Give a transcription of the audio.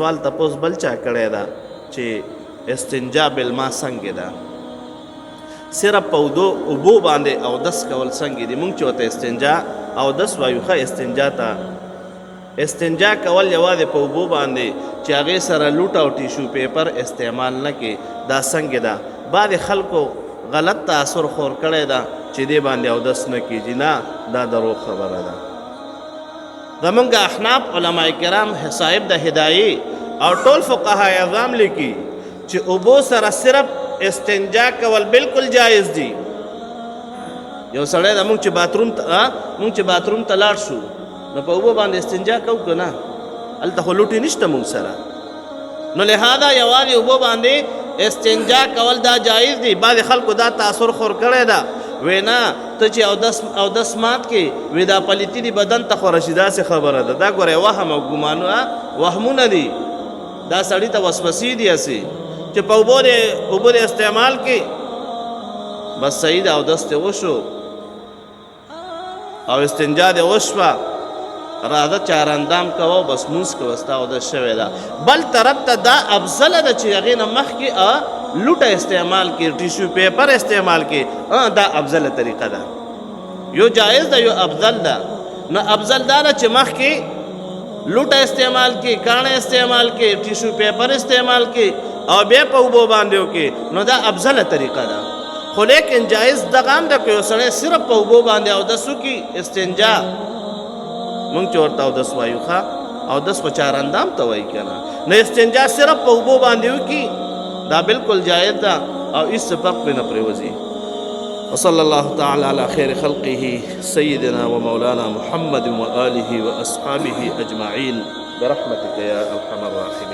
سوال تپوس بل چا کړی دا چې استنجا بالماء څنګه ده، صرف په اوبو باندې اودس کول څنګه دي. مونږ چې ورته استنجا اودس وایو، ښه استنجا ته استنجا کول یوازې په اوبو باندې چې هغې سره لوټ او ټیشو پیپر استعمال نه کې، دا څنګه ده. بعضې خلکو غلط تاثر خور کړی ده چې دې باندې اودس نه کېږي. نه، دا دروغ خبره ده. زمونږ احناف علما کرام صاحب د هدایي او ټول فقهای اعظام لیکي چې اوبو سره صرف استنجا کول بالکل جایز دي. یو سړی د مونږ چې باتروم ته لاړ شو نو په اوبو باندې استنجا کوو که نه؟ هلته خو لوټې نشته مونږ سره، نو لهذا یوازې اوبو باندې استنجا کول دا جایز دي. بعضې خلکو دا تاثر خور کړی ده، وی نه ته چې اودس مات کې وی دا پلیتي دي بدن ته خو راشي، داسې خبره ده. دا ګوره وهم او وهمونه دي، دا سړي ته وسوسې دي هسې چې په اوبو د استعمال کې بس صحیح ده، اودس دې وشو او استنجا دې وشوه، راځه چاراندام کوه بس مونځ کوه، ستا اودس شوی ده. بل طرف ته دا افضله ده چې هغې نه مخکې لوټه استعمال کې، ټیشو پیپر استعمال کې، دا افضله طریقه ده. یو جایز ده یو افضل ده. نو افضل دا ده چې مخکې لوټه استعمال کې، کاڼه استعمال کې، ټیشو پیپر استعمال کې او بیا په اوبو باندې وکړي، نو دا افضله طریقه ده. خو لیکن جایز دغه هم ده که یو سړی صرف په اوبو باندې اودس وکړي استنجا، مونږ چې ورته اودس وایو، ښه اودس خو چاراندام ته وایي که نه، نو استنجا صرف په اوبو باندې وکړي، دا بالکل جایز ده او هیڅ فرق پرې نه پرېوځي. وصلی الله تعالی علی خیر خلقه سیدنا و مولانا محمد و آله و اصحابه اجمعین برحمتک یا ارحم الراحمین.